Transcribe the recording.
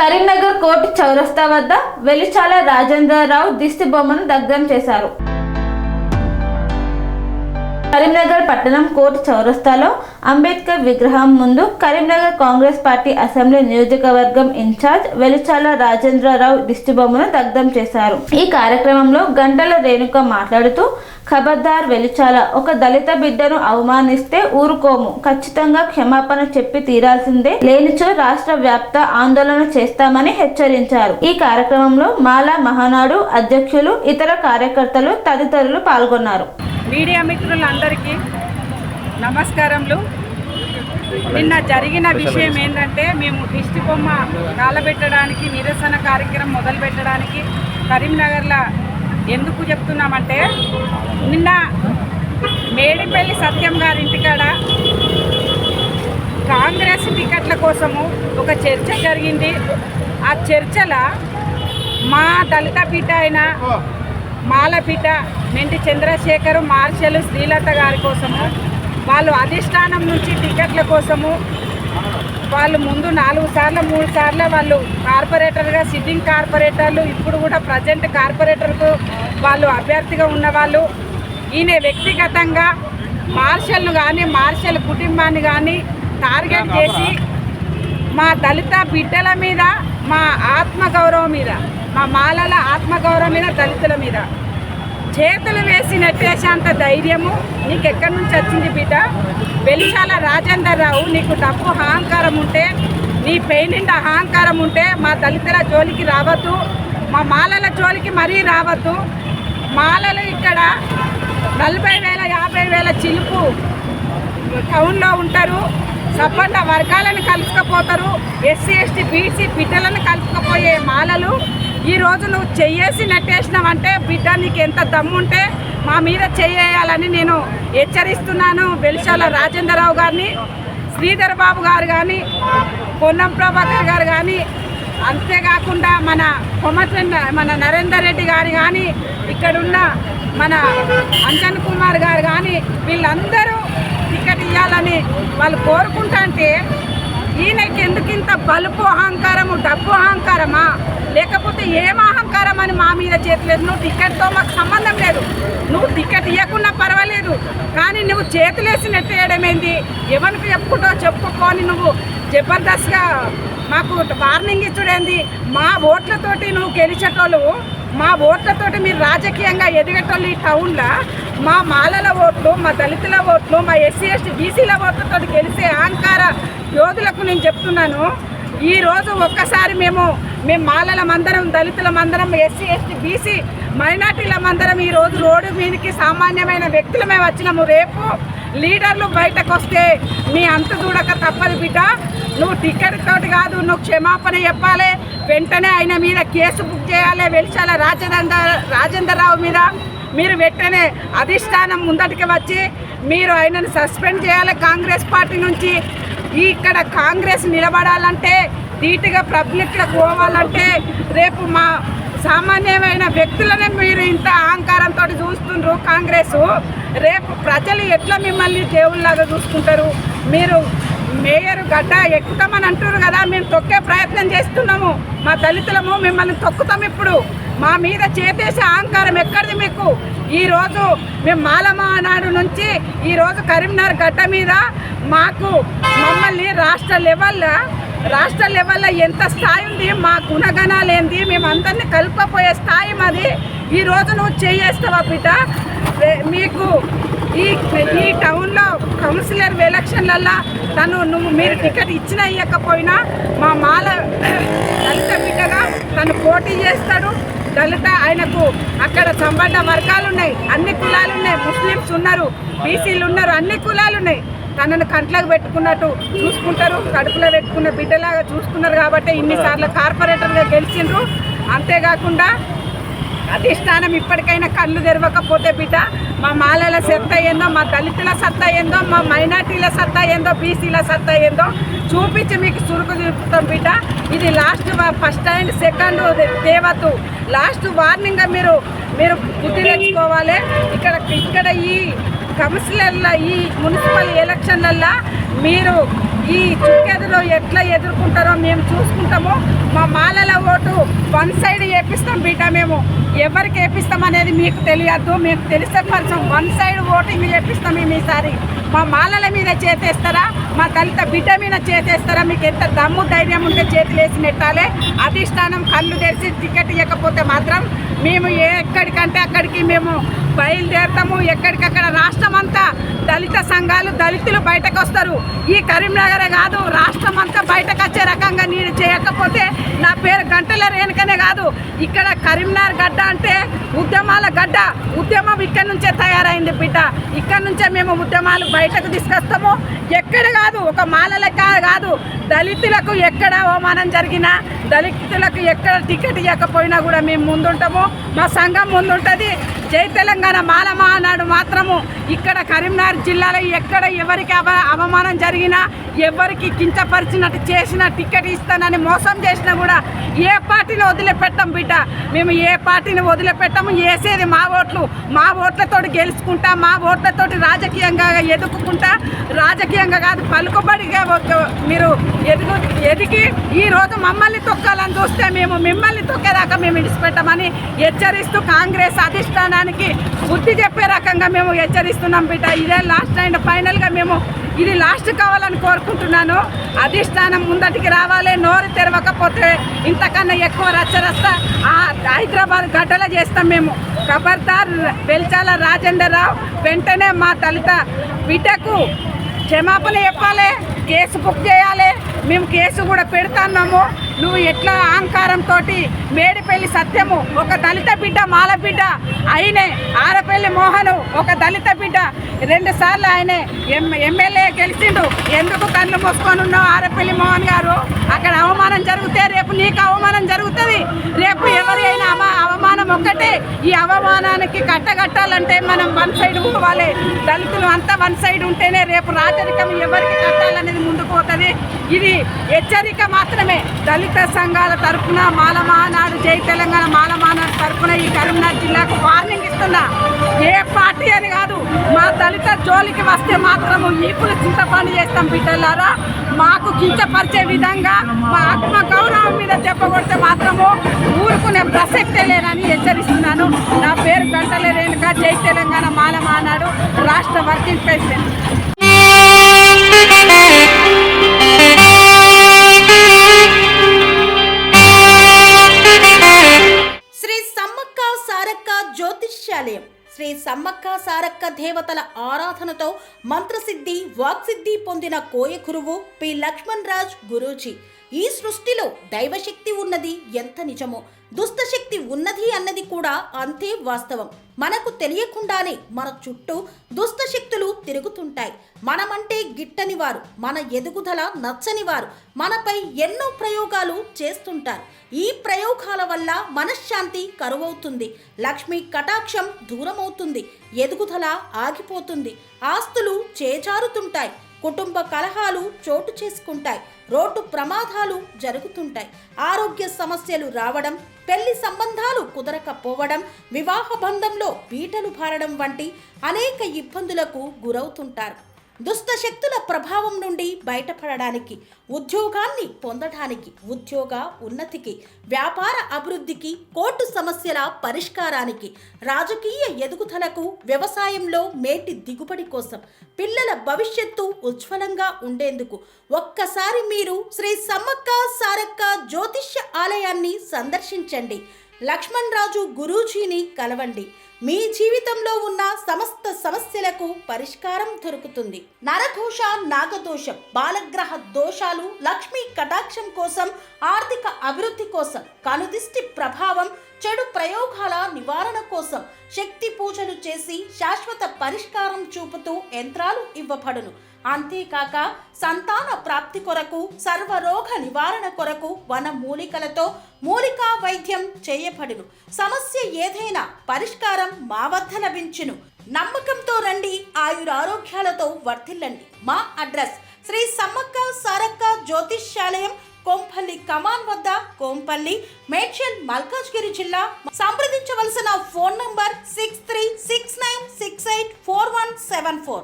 Karimnagar court చౌరస్తా వద్ద వెలిచాల రాజేంద్రరావు దిష్టి బొమ్మను దగ్ధం చేశారు. కరీంనగర్ పట్టణం కోర్టు చౌరస్తాలో అంబేద్కర్ విగ్రహం ముందు కరీంనగర్ కాంగ్రెస్ పార్టీ అసెంబ్లీ నియోజకవర్గం ఇన్ఛార్జ్ వెలిచాల రాజేంద్రరావు దిష్టిబొమ్మను దగ్ధం చేశారు. ఈ కార్యక్రమంలో గంటల రేణుక మాట్లాడుతూ, ఖబర్దార్ వెలిచాల, ఒక దళిత బిడ్డను అవమానిస్తే ఊరుకోము, ఖచ్చితంగా క్షమాపణ చెప్పి తీరాల్సిందే, లేనిచో రాష్ట్ర వ్యాప్త ఆందోళన చేస్తామని హెచ్చరించారు. ఈ కార్యక్రమంలో మాలా మహానాడు అధ్యక్షులు, ఇతర కార్యకర్తలు తదితరులు పాల్గొన్నారు. మీడియా మిత్రులందరికీ నమస్కారములు. నిన్న జరిగిన విషయం ఏంటంటే, మేము దిష్టి బొమ్మ కాలబెట్టడానికి నిరసన కార్యక్రమం మొదలు పెట్టడానికి కరీంనగర్లో ఎందుకు చెప్తున్నామంటే, నిన్న మేడిపల్లి సత్యం గారి ఇంటికాడ కాంగ్రెస్ టికెట్ల కోసము ఒక చర్చ జరిగింది. ఆ చర్చలో మా దళిత బిడ్డ అయిన మాలపిట మెంటి చంద్రశేఖర్, మార్షల్, శ్రీలత గారి కోసము వాళ్ళు అధిష్టానం నుంచి టికెట్ల కోసము వాళ్ళు ముందు 4 సార్లు 3 సార్లు వాళ్ళు కార్పొరేటర్గా సిట్టింగ్ కార్పొరేటర్లు, ఇప్పుడు కూడా ప్రజెంట్ కార్పొరేటర్కు వాళ్ళు అభ్యర్థిగా ఉన్నవాళ్ళు. ఈయన వ్యక్తిగతంగా మార్షల్ను కానీ మార్షల్ కుటుంబాన్ని కానీ టార్గెట్ చేసి మా దళిత బిడ్డల మీద, మా ఆత్మగౌరవం మీద, మా మాలల ఆత్మగౌరవం మీద, దళితుల మీద చేతులు వేసి నెట్టేసేంత ధైర్యము నీకు ఎక్కడి నుంచి వచ్చింది బిడ్డ? వెలిచాల రాజేంద్రరావు, నీకు డబ్బు అహంకారం ఉంటే, నీ పెయినిండ అహంకారం ఉంటే మా దళితుల జోలికి రావద్దు, మా మాలల జోలికి మరీ రావద్దు. మాలలు ఇక్కడ 40,000 50,000 చిలుపు టౌన్లో ఉంటారు. సబ్బండ వర్గాలను కలుసుకపోతారు. ఎస్సీ ఎస్టీ బీసీ బిడ్డలను కలుసుకపోయే మాలలు ఈరోజు నువ్వు చెయ్యేసి నెట్టేసినావంటే, బిడ్డ నీకు ఎంత దమ్ముంటే మా మీద చెయ్యాలని నేను హెచ్చరిస్తున్నాను. వెలిచాల రాజేంద్రరావు గారిని, శ్రీధర్ బాబు గారు కానీ, పొన్నం ప్రభాకర్ గారు కానీ, అంతేకాకుండా మన నరేందర్ రెడ్డి గారు కానీ, ఇక్కడున్న మన అంజన్ కుమార్ గారు కానీ, వీళ్ళందరూ టికెట్ ఇవ్వాలని వాళ్ళు కోరుకుంటా అంటే, ఈయనకి ఎందుకు ఇంత బలుపు అహంకారము, డబ్బు అహంకారమా, లేకపోతే ఏం అహంకారం అని మా మీద చేతులేదు? నువ్వు టికెట్తో మాకు సంబంధం లేదు, నువ్వు టికెట్ ఇవ్వకున్నా పర్వాలేదు, కానీ నువ్వు చేతులేసి నెట్టేయడం ఏంది? ఎవరికి చెప్పుకుంటావు చెప్పుకొని నువ్వు జబర్దస్త్గా మాకు వార్నింగ్ ఇచ్చుడేంది? మా ఓట్లతోటి నువ్వు గెలిచేటోళ్ళు, మా ఓట్లతోటి మీరు రాజకీయంగా ఎదిగేటోళ్ళు ఈ టౌన్లో మా మాలల ఓట్లు, మా దళితుల ఓట్లు, మా ఎస్సీ ఎస్టీ బీసీల ఓట్లతో గెలిచే అహంకార యోధులకు నేను చెప్తున్నాను. ఈరోజు ఒక్కసారి మేము మాలలమందరం, దళితులమందరం, ఎస్సీ ఎస్టీ బీసీ మైనార్టీలమందరం ఈరోజు రోడ్డు మీదకి సామాన్యమైన వ్యక్తులమే వచ్చినాము. రేపు లీడర్లు బయటకు వస్తే నీ అంత చూడక తప్పదు బిడ్డ. నువ్వు టికెట్ తోటి కాదు, నువ్వు క్షమాపణ చెప్పాలి, వెంటనే ఆయన మీద కేసు బుక్ చేయాలి. వెలిచాల రాజేంద్రరావు మీద మీరు వెంటనే అధిష్టానం ముందటికి వచ్చి మీరు ఆయనను సస్పెండ్ చేయాలి కాంగ్రెస్ పార్టీ నుంచి. ఇక్కడ కాంగ్రెస్ నిలబడాలంటే, ధీటుగా పబ్లిక్లో పోవాలంటే, రేపు మా సామాన్యమైన వ్యక్తులనే మీరు ఇంత అహంకారంతో చూస్తుండ్రు కాంగ్రెస్. రేపు ప్రజలు ఎట్లా మిమ్మల్ని దేవుళ్ళలాగా చూసుకుంటారు? మీరు మేయర్ గడ్డ ఎక్కుతామని అంటున్నారు కదా, మేము తొక్కే ప్రయత్నం చేస్తున్నాము. మా దళితులము మిమ్మల్ని తొక్కుతాం. ఇప్పుడు మా మీద చేసేసే అహంకారం ఎక్కడిది మీకు? ఈరోజు మేము మాలమానాడు నుంచి ఈరోజు కరీంనగర్ గడ్డ మీద మమ్మల్ని రాష్ట్ర లెవెల్లో ఎంత స్థాయి ఉంది, మా గుణగణాలు ఏంది, మేము అందరినీ కలుపుకపోయే స్థాయి మాది. ఈరోజు నువ్వు చేయేస్తావా బిడ్డ? మీకు ఈ టౌన్లో కౌన్సిలర్ ఎలక్షన్లల్లో మీరు టికెట్ ఇచ్చినా ఇవ్వకపోయినా మా మాల దళిత బిడ్డగా తను పోటీ చేస్తాడు. ఆయనకు అక్కడ సంబంధ వర్గాలు ఉన్నాయి, అన్ని కులాలు ఉన్నాయి, ముస్లిమ్స్ ఉన్నారు, బీసీలు ఉన్నారు, అన్ని కులాలు ఉన్నాయి. తనను కంట్లకు పెట్టుకున్నట్టు చూసుకుంటారు, కడుపులో పెట్టుకున్న బిడ్డలాగా చూసుకున్నారు కాబట్టి ఇన్నిసార్లు కార్పొరేటర్గా గెలిచిండ్రు. అంతేకాకుండా అధిష్టానం ఇప్పటికైనా కళ్ళు తెరవకపోతే బిడ్డ, మా మాలల సత్తా ఏందో, మా దళితుల సత్తా ఏందో, మా మైనార్టీల సత్తా ఏందో, బీసీల సత్తా ఏందో చూపించి మీకు చురుకు చూపుతాం బిడ్డ. ఇది లాస్ట్, ఫస్ట్ అండ్ సెకండ్ దేవతు లాస్ట్ వార్నింగ్గా మీరు బుద్ధి తెచ్చుకోవాలి. ఇక్కడ ఈ కౌన్సిలర్ల ఈ మున్సిపల్ ఎలక్షన్లల్లో మీరు ఈ చుక్కెదురు ఎట్లా ఎదుర్కొంటారో మేము చూసుకుంటాము. మా మాలల ఓటు వన్ సైడ్ వేపిస్తాం బిడ్డ. మేము ఎవరికి వేపిస్తాం అనేది మీకు తెలియద్దు, మీకు తెలిసే కొంచెం వన్ సైడ్ ఓటింగ్ చేపిస్తాం మేము ఈసారి. మా మాలల మీద చేతేస్తారా, మా దళిత బిడ్డ మీద చేతేస్తారా? మీకు ఎంత దమ్ము ధైర్యం ఉంటే చేతులు వేసి నెట్టాలే. అధిష్టానం కళ్ళు తెరిచి టికెట్ ఇవ్వకపోతే మాత్రం మేము ఎక్కడికంటే అక్కడికి మేము బయలుదేరుతాము. ఎక్కడికక్కడ రాష్ట్రం అంతా దళిత సంఘాలు దళితులు బయటకు వస్తారు. ఈ కరీంనగరే కాదు, రాష్ట్రం అంతా బయటకు వచ్చే రకంగా నేను చేయకపోతే నా పేరు గంటల రేణుకనే కాదు. ఇక్కడ కరీంనగర్ గడ్డ అంటే ఉద్యమాల గడ్డ. ఉద్యమం ఇక్కడ నుంచే తయారైంది బిడ్డ. ఇక్కడ నుంచే మేము ఉద్యమాలు బయటకు తీసుకొస్తాము. ఎక్కడ కాదు, ఒక మాలలెక్క కాదు, దళితులకు ఎక్కడ అవమానం జరిగినా, దళితులకు ఎక్కడ టికెట్ ఇవ్వకపోయినా కూడా మేము ముందుంటాము. మా సంఘం ముందుంటుంది. జై తెలంగాణ మాల మహానాడు మాత్రము ఇక్కడ కరీంనగర్ జిల్లాలో ఎక్కడ ఎవరికి అవమానం జరిగినా, ఎవరికి కించపరిచినట్టు చేసినా, టికెట్ ఇస్తానని మోసం చేసినా కూడా ఏ పార్టీని వదిలిపెట్టాం బిడ్డ. మేము ఏ పార్టీని వదిలిపెట్టాము. వేసేది మా ఓట్లు. మా ఓట్లతోటి గెలుచుకుంటా, మా ఓట్లతోటి రాజకీయంగా ఎదుర్కొంటా. రాజకీయంగా కాదు, పలుకుబడిగా మీరు ఎదిగి ఈరోజు మమ్మల్ని తొక్కాలని చూస్తే మేము మిమ్మల్ని తొక్కేదాకా మేము విడిచిపెట్టామని హెచ్చరిస్తూ కాంగ్రెస్ అధిష్టానానికి బుద్ధి చెప్పే రకంగా మేము హెచ్చరిస్తున్నాం బిడ్డ. ఇదే లాస్ట్ అండ్ ఫైనల్గా మేము ఇది లాస్ట్ కావాలని కోరుకుంటున్నాను. అధిష్టానం ముందటికి రావాలి. నోరు తెరవకపోతే ఇంతకన్నా ఎక్కువ రచ్చరస్తా హైదరాబాద్ గడ్డలో చేస్తాం మేము. ఖబర్దార్ వెల్చాల రాజేందర్ రావు వెంటనే మా దళిత బిడ్డకు క్షమాపణ చెప్పాలి, కేసు బుక్ చేయాలి. మేము కేసు కూడా పెడుతున్నాము. నువ్వు ఎట్లా అహంకారంతో మేడిపల్లి సత్యము ఒక దళిత బిడ్డ, మాల బిడ్డ ఆయనే, ఆరపల్లి మోహను ఒక దళిత బిడ్డ, 2 సార్లు ఆయనే ఎమ్మెల్యే గెలిచిండు. ఎందుకు కళ్ళు మూసుకొని ఉన్నావు ఆరపల్లి మోహన్ గారు? అక్కడ అవమానం జరిగితే రేపు నీకు అవమానం జరుగుతుంది. రేపు ఎవరైనా అవమానం ఒక్కటే. ఈ అవమానానికి కట్టగట్టాలంటే మనం వన్ సైడ్ పోవాలి. దళితులు అంతా వన్ సైడ్ ఉంటేనే రేపు రాజరికం ఎవరికి కట్టాలనేది ముందుకు పోతుంది. ఇది హెచ్చరిక మాత్రమే. దళిత సంఘాల తరఫున మాల మహానాడు, జై తెలంగాణ మాల మహానాడు తరఫున ఈ కరీంనగర్ జిల్లాకు వార్నింగ్ ఇస్తున్నా. ఏ పార్టీ అని కాదు, మా దళిత జోలికి వస్తే మాత్రము ఈపులు చింతపండు చేస్తాం బిడ్డలారా. మాకు కించపరిచే విధంగా మా ఆత్మ గౌరవం మీద చెప్పగొడితే మాత్రము ఊరుకునే ప్రసక్తే లేనని హెచ్చరిస్తున్నాను. నా పేరు గంటల రేణుక, జై తెలంగాణ మాల మహానాడు రాష్ట్ర వర్కింగ్ ప్రెసిడెంట్. శ్రీ సమ్మక్క సారక్క జ్యోతిష్యాలయం శ్రీ సమ్మక్క సారక్క దేవతల ఆరాధనతో మంత్రసిద్ధి వాక్సిద్ధి పొందిన కోయ గురువు పి లక్ష్మణ్ రాజ్ గురూజీ. ఈ సృష్టిలో దైవశక్తి ఉన్నది ఎంత నిజమో, దుష్టశక్తి ఉన్నది అన్నది కూడా అంతే వాస్తవం. మనకు తెలియకుండానే మన చుట్టూ దుష్టశక్తులు తిరుగుతుంటాయి. మనమంటే గిట్టని వారు, మన ఎదుగుదల నచ్చని వారు మనపై ఎన్నో ప్రయోగాలు చేస్తుంటారు. ఈ ప్రయోగాల వల్ల మనశ్శాంతి కరువవుతుంది, లక్ష్మీ కటాక్షం దూరమవుతుంది, ఎదుగుదల ఆగిపోతుంది, ఆస్తులు చేజారుతుంటాయి, కుటుంబ కలహాలు చోటు చేసుకుంటాయి, రోడ్డు ప్రమాదాలు జరుగుతుంటాయి, ఆరోగ్య సమస్యలు రావడం, పెళ్లి సంబంధాలు కుదరకపోవడం, వివాహ బంధంలో బీటలు భారడం వంటి అనేక ఇబ్బందులకు గురవుతుంటారు. దుష్ట శక్తుల ప్రభావం నుండి బయటపడడానికి, ఉద్యోగాన్ని పొందడానికి, ఉద్యోగ ఉన్నతికి, వ్యాపార అభివృద్ధికి, కోర్టు సమస్యల పరిష్కారానికి, రాజకీయ ఎదుగుదలకు, వ్యవసాయంలో మేటి దిగుబడి కోసం, పిల్లల భవిష్యత్తు ఉజ్వలంగా ఉండేందుకు ఒక్కసారి మీరు శ్రీ సమ్మక్క సారక్క జ్యోతిష్య ఆలయాన్ని సందర్శించండి. లక్ష్మణ్ రాజు గురూజీని కలవండి. మీ జీవితంలో ఉన్న సమస్త సమస్యలకు పరిష్కారం దొరుకుతుంది. నరఘోష, నాగదోషం, బాలగ్రహ దోషాలు, లక్ష్మీ కటాక్షం కోసం, ఆర్థిక అభివృద్ధి కోసం, కనుదిష్టి ప్రభావం, చెడు ప్రయోగాల నివారణ కోసం శక్తి పూజలు చేసి శాశ్వత పరిష్కారం చూపుతూ యంత్రాలు ఇవ్వబడును. అంతేకాక సంతాన ప్రాప్తి కొరకు, సర్వరోగ నివారణ కొరకు వన మూలికలతో మూలికా వైద్యం చేయబడును. సమస్య ఏదైనా పరిష్కారం మా వద్ద లభించును. నమ్మకంతో రండి, ఆయురారోగ్యాలతో వర్ధిల్లండి. మా అడ్రస్ శ్రీ సమ్మక్క సారక్క జ్యోతిష్యాలయం, కోంపల్లి కమాన్ వద్ద, కోంపల్లి, మేడ్చల్, మల్కాజ్గిరి జిల్లా. సంప్రదించవలసిన ఫోన్ నంబర్ 6369684174.